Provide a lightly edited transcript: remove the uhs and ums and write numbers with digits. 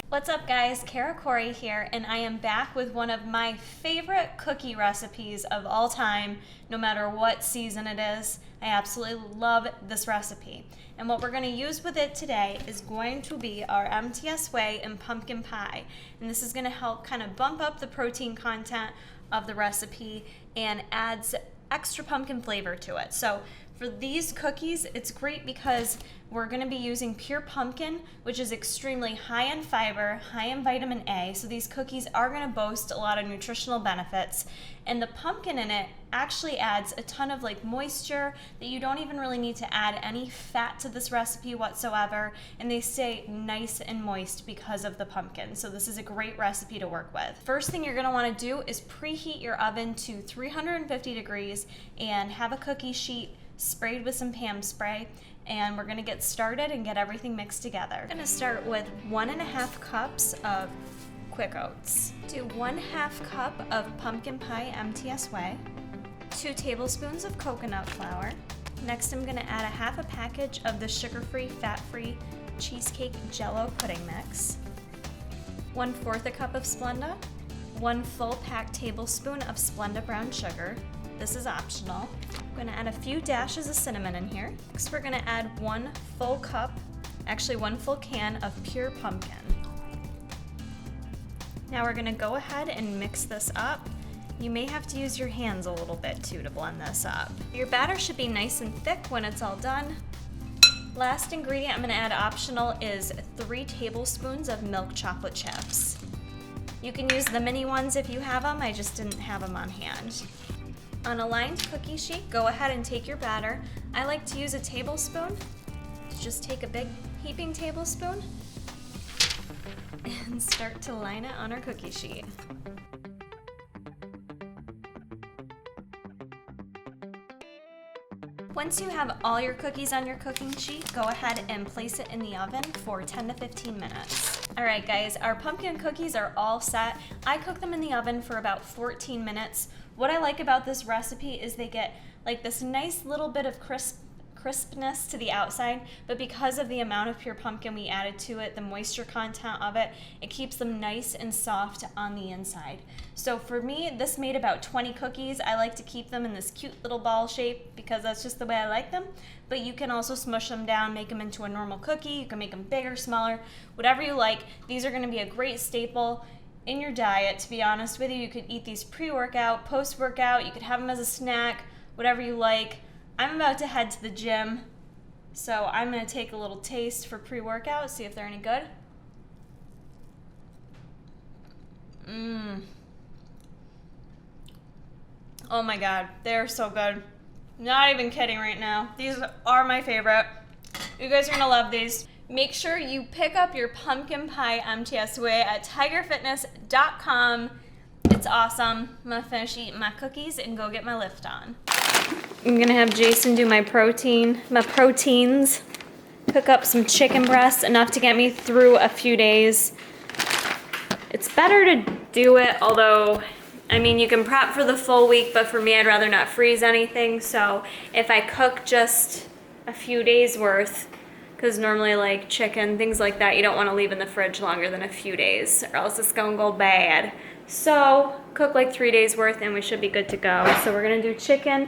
What's up guys, Kara Corey here, and I am back with one of my favorite cookie recipes of all time, no matter what season it is. I absolutely love this recipe. And what we're going to use with it today is going to be our MTS Way and pumpkin pie. And this is going to help kind of bump up the protein content of the recipe and adds extra pumpkin flavor to it. So for these cookies, it's great because we're going to be using pure pumpkin, which is extremely high in fiber, high in vitamin A. So these cookies are going to boast a lot of nutritional benefits. And the pumpkin in it actually adds a ton of moisture that you don't even really need to add any fat to this recipe whatsoever. And they stay nice and moist because of the pumpkin. So this is a great recipe to work with. First thing you're going to want to do is preheat your oven to 350 degrees and have a cookie sheet sprayed with some Pam spray, and we're going to get started and get everything mixed together. I'm going to start with 1.5 cups of quick oats. Do 1/2 cup of pumpkin pie MTS Way, 2 tablespoons of coconut flour. Next I'm going to add 1/2 package of the sugar-free, fat-free cheesecake Jell-O pudding mix, 1/4 cup of Splenda, 1 full packed tablespoon of Splenda brown sugar. This is optional. I'm going to add a few dashes of cinnamon in here. Next we're going to add 1 full can of pure pumpkin. Now we're going to go ahead and mix this up. You may have to use your hands a little bit too to blend this up. Your batter should be nice and thick when it's all done. Last ingredient I'm going to add optional is 3 tablespoons of milk chocolate chips. You can use the mini ones if you have them, I just didn't have them on hand. On a lined cookie sheet, go ahead and take your batter. I like to use a tablespoon. Just take a big heaping tablespoon and start to line it on our cookie sheet. Once you have all your cookies on your cooking sheet, go ahead and place it in the oven for 10 to 15 minutes. Alright guys, our pumpkin cookies are all set. I cook them in the oven for about 14 minutes. What I like about this recipe is they get this nice little bit of crispness to the outside, but because of the amount of pure pumpkin we added to it, the moisture content of it, it keeps them nice and soft on the inside. So for me, this made about 20 cookies. I like to keep them in this cute little ball shape because that's just the way I like them, but you can also smush them down, make them into a normal cookie. You can make them bigger, smaller, whatever you like. These are going to be a great staple in your diet, to be honest with you. You could eat these pre-workout, post-workout, you could have them as a snack, whatever you like. I'm about to head to the gym, so I'm going to take a little taste for pre-workout, see if they're any good. Oh my god, they're so good. Not even kidding right now. These are my favorite. You guys are going to love these. Make sure you pick up your pumpkin pie MTS Way at tigerfitness.com. It's awesome. I'm going to finish eating my cookies and go get my lift on. I'm going to have Jason do my proteins. Cook up some chicken breasts, enough to get me through a few days. It's better to do it, although, I mean, you can prep for the full week, but for me, I'd rather not freeze anything. So if I cook just a few days worth, because normally chicken, things like that, you don't want to leave in the fridge longer than a few days or else it's going to go bad. So cook 3 days worth and we should be good to go. So we're going to do chicken.